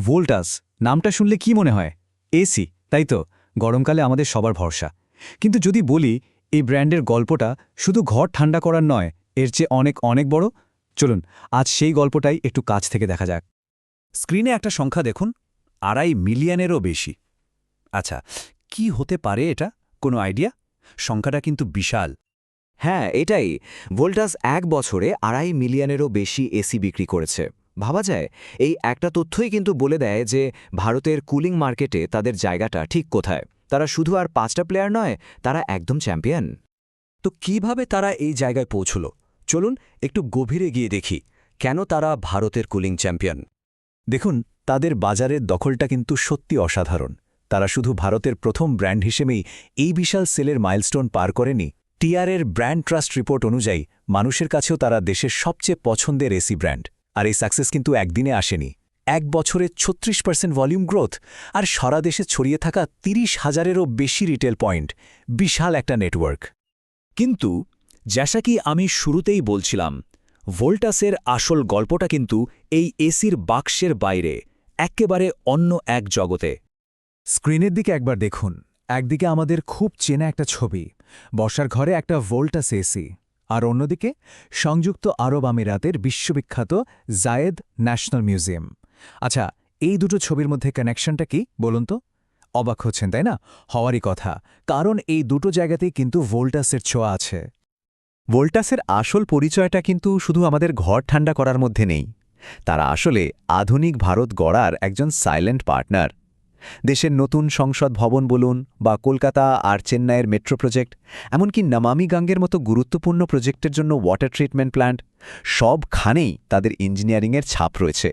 ভোল্টাস নামটা শুনলে কি মনে হয়? এসি, তাই তো? গরমকালে আমাদের সবার ভরসা। কিন্তু যদি বলি এই ব্র্যান্ডের গল্পটা শুধু ঘর ঠান্ডা করার নয়, এর চেয়ে অনেক অনেক বড়। চলুন আজ সেই গল্পটাই একটু কাছ থেকে দেখা যাক। স্ক্রিনে একটা সংখ্যা দেখুন, 2.5 মিলিয়নেরও বেশি। আচ্ছা, কি হতে পারে এটা? কোনো আইডিয়া? সংখ্যাটা কিন্তু বিশাল। হ্যাঁ, এটাই। ভোল্টাস 1 বছরে 2.5 মিলিয়নেরও বেশি এসি বিক্রি করেছে। ভাবা যায়, এই একটা তথ্যই কিন্তু বলে দেয় যে ভারতের কুলিং মার্কেটে তাদের জায়গাটা ঠিক কোথায়। তারা শুধু আর 5টা প্লেয়ার নয়, তারা একদম চ্যাম্পিয়ন। তো কিভাবে তারা এই জায়গায় পৌঁছল? চলুন একটু গভীরে গিয়ে দেখি কেন তারা ভারতের কুলিং চ্যাম্পিয়ন। দেখুন, তাদের বাজারের দখলটা কিন্তু সত্যি অসাধারণ। তারা শুধু ভারতের প্রথম ব্র্যান্ড হিসেবেই এই বিশাল সেলের মাইলস্টোন পার করেনি। টিআরের ব্র্যান্ড ট্রাস্ট রিপোর্ট অনুযায়ী মানুষের কাছেও তারা দেশের সবচেয়ে পছন্দের এসি ব্র্যান্ড। আর এই সাকসেস কিন্তু একদিনে আসেনি। 1 বছরে 36% ভলিউম গ্রোথ আর সারা দেশে ছড়িয়ে থাকা 30,000-এরও বেশি রিটেল পয়েন্ট, বিশাল একটা নেটওয়ার্ক। কিন্তু যেসা কি আমি শুরুতেই বলছিলাম, ভোল্টাসের আসল গল্পটা কিন্তু এই এসির বাক্সের বাইরে, একেবারে অন্য এক জগতে। স্ক্রিনের দিকে একবার দেখুন। একদিকে আমাদের খুব চেনা একটা ছবি, বর্ষার ঘরে একটা ভোল্টাস এসি, আর অন্যদিকে সংযুক্ত আরব আমিরাতের বিশ্ববিখ্যাত জায়েদ ন্যাশনাল মিউজিয়াম। আচ্ছা, এই দুটো ছবির মধ্যে কানেকশনটা কি বলুন তো? অবাক হচ্ছেন, তাই না? হওয়ারই কথা, কারণ এই দুটো জায়গাতেই কিন্তু ভোল্টাসের ছোঁয়া আছে। ভোল্টাসের আসল পরিচয়টা কিন্তু শুধু আমাদের ঘর ঠান্ডা করার মধ্যে নেই। তারা আসলে আধুনিক ভারত গড়ার একজন সাইলেন্ট পার্টনার। দেশের নতুন সংসদ ভবন বলুন বা কলকাতা আর চেন্নাইয়ের মেট্রো প্রজেক্ট, এমনকি নমামি গঙ্গের মতো গুরুত্বপূর্ণ প্রজেক্টের জন্য ওয়াটার ট্রিটমেন্ট প্ল্যান্ট, সবখানেই তাদের ইঞ্জিনিয়ারিংয়ের ছাপ রয়েছে।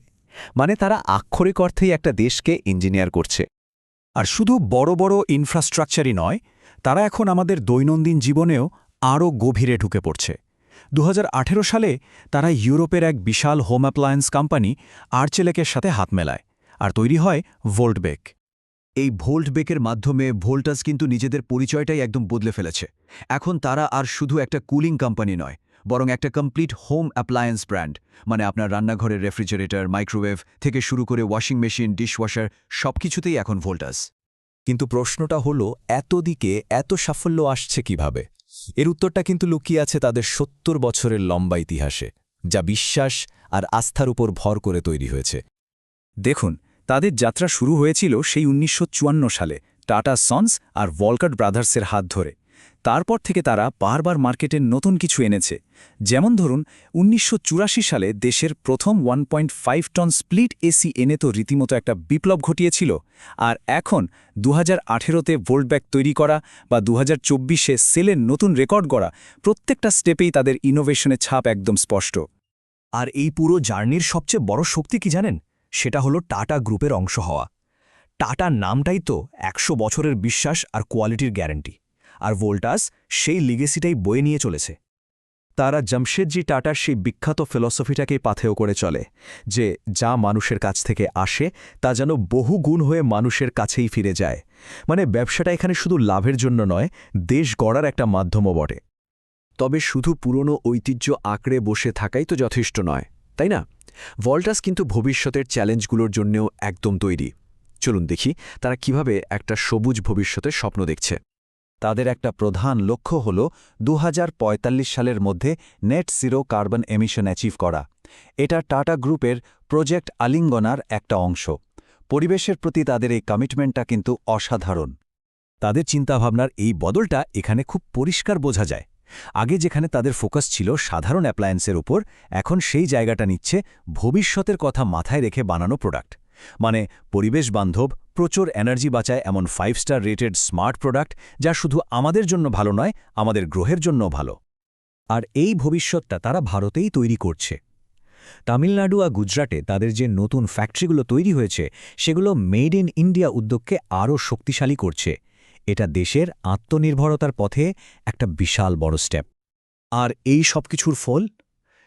মানে তারা আক্ষরিক অর্থেই একটা দেশকে ইঞ্জিনিয়ার করছে। আর শুধু বড় বড় ইনফ্রাস্ট্রাকচারই নয়, তারা এখন আমাদের দৈনন্দিন জীবনেও আরও গভীরে ঢুকে পড়ছে। 2018 সালে তারা ইউরোপের এক বিশাল হোম অ্যাপ্লায়েন্স কোম্পানি আর্চেলেকের সাথে হাত মেলায়, আর তৈরি হয় ভোল্টবেক। এই ভোল্টবেকের মাধ্যমে ভোল্টাস কিন্তু নিজেদের পরিচয়টাই একদম বদলে ফেলেছে। এখন তারা আর শুধু একটা কুলিং কোম্পানি নয়, বরং একটা কমপ্লিট হোম অ্যাপ্লায়েন্স ব্র্যান্ড। মানে আপনার রান্নাঘরের রেফ্রিজারেটর, মাইক্রোওয়েভ থেকে শুরু করে ওয়াশিং মেশিন, ডিশওয়াশার, সবকিছুতেই এখন ভোল্টাস। কিন্তু প্রশ্নটা হলো, এত দিকে এত সাফল্য আসছে কিভাবে? এর উত্তরটা কিন্তু লুকিয়ে আছে তাদের 70 বছরের লম্বা ইতিহাসে, যা বিশ্বাস আর আস্থার উপর ভর করে তৈরি হয়েছে। দেখুন, তাদের যাত্রা শুরু হয়েছিল সেই 1954 সালে টাটা সন্স আর ভলকাট ব্রাদার্সের হাত ধরে। তারপর থেকে তারা বারবার মার্কেটের নতুন কিছু এনেছে। যেমন ধরুন, 1984 সালে দেশের প্রথম 1.5 টন স্প্লিট এসি এনে তো রীতিমতো একটা বিপ্লব ঘটিয়েছিল। আর এখন 2018তে ভোল্টবেক তৈরি করা বা 2024-এ সেলের নতুন রেকর্ড গড়া, প্রত্যেকটা স্টেপেই তাদের ইনোভেশনের ছাপ একদম স্পষ্ট। আর এই পুরো জার্নির সবচেয়ে বড় শক্তি কি জানেন? সেটা হলো টাটা গ্রুপের অংশ হওয়া। টাটা নামটাই তো 100 বছরের বিশ্বাস আর কোয়ালিটির গ্যারান্টি। আর ভোল্টাস সেই লিগেসিটাই বয়ে নিয়ে চলেছে। তারা জামশেদজি টাটার সেই বিখ্যাত ফিলসফিটাকেই পাথেয় করে চলে, যে যা মানুষের কাছ থেকে আসে তা যেন বহু গুণ হয়ে মানুষের কাছেই ফিরে যায়। মানে ব্যবসাটা এখানে শুধু লাভের জন্য নয়, দেশ গড়ার একটা মাধ্যমও বটে। তবে শুধু পুরনো ঐতিহ্য আঁকড়ে বসে থাকাই তো যথেষ্ট নয়, তাই না? ভোল্টাস কিন্তু ভবিষ্যতের চ্যালেঞ্জগুলোর জন্যও একদম তৈরি। চলুন দেখি তারা কিভাবে একটা সবুজ ভবিষ্যতের স্বপ্ন দেখছে। তাদের একটা প্রধান লক্ষ্য হল 2045 সালের মধ্যে net zero carbon emission achieve করা। এটা টাটা গ্রুপের প্রজেক্ট আলিঙ্গনার একটা অংশ। পরিবেশের প্রতি তাদের এই কমিটমেন্টটা কিন্তু অসাধারণ। তাদের চিন্তাভাবনার এই বদলটা এখানে খুব পরিষ্কার বোঝা যায়। আগে যেখানে তাদের ফোকাস ছিল সাধারণ অ্যাপ্লায়েন্সের উপর, এখন সেই জায়গাটা নিচ্ছে ভবিষ্যতের কথা মাথায় রেখে বানানো প্রোডাক্ট। মানে পরিবেশ বান্ধব, প্রচুর এনার্জি বাঁচায় এমন 5 স্টার রেটেড স্মার্ট প্রোডাক্ট, যা শুধু আমাদের জন্য ভালো নয়, আমাদের গ্রহের জন্যও ভালো। আর এই ভবিষ্যৎটা তারা ভারতেই তৈরি করছে। তামিলনাড়ু আর গুজরাটে তাদের যে নতুন ফ্যাক্টরিগুলো তৈরি হয়েছে, সেগুলো মেড ইন ইন্ডিয়া উদ্যোগকে আরও শক্তিশালী করছে। এটা দেশের আত্মনির্ভরতার পথে একটা বিশাল বড় স্টেপ। আর এই সব কিছুর ফল,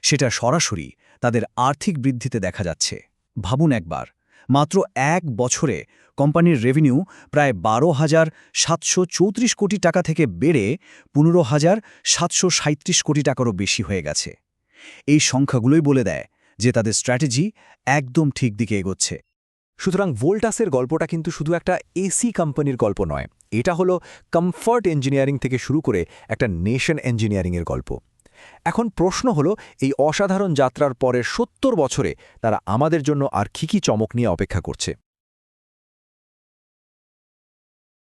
সেটা সরাসরি তাদের আর্থিক বৃদ্ধিতে দেখা যাচ্ছে। ভাবুন একবার, মাত্র 1 বছরে কোম্পানির রেভিনিউ প্রায় 12,734 কোটি টাকা থেকে বেড়ে 15,737 কোটি টাকারও বেশি হয়ে গেছে। এই সংখ্যাগুলোই বলে দেয় যে তাদের স্ট্র্যাটেজি একদম ঠিক দিকে এগোচ্ছে। সুতরাং ভোল্টাসের গল্পটা কিন্তু শুধু একটা এসি কোম্পানির গল্প নয়, এটা হলো কমফর্ট ইঞ্জিনিয়ারিং থেকে শুরু করে একটা নেশন ইঞ্জিনিয়ারিংয়ের গল্প। এখন প্রশ্ন হলো, এই অসাধারণ যাত্রার পরের ৭০ বছরে তারা আমাদের জন্য আর কী চমক নিয়ে অপেক্ষা করছে।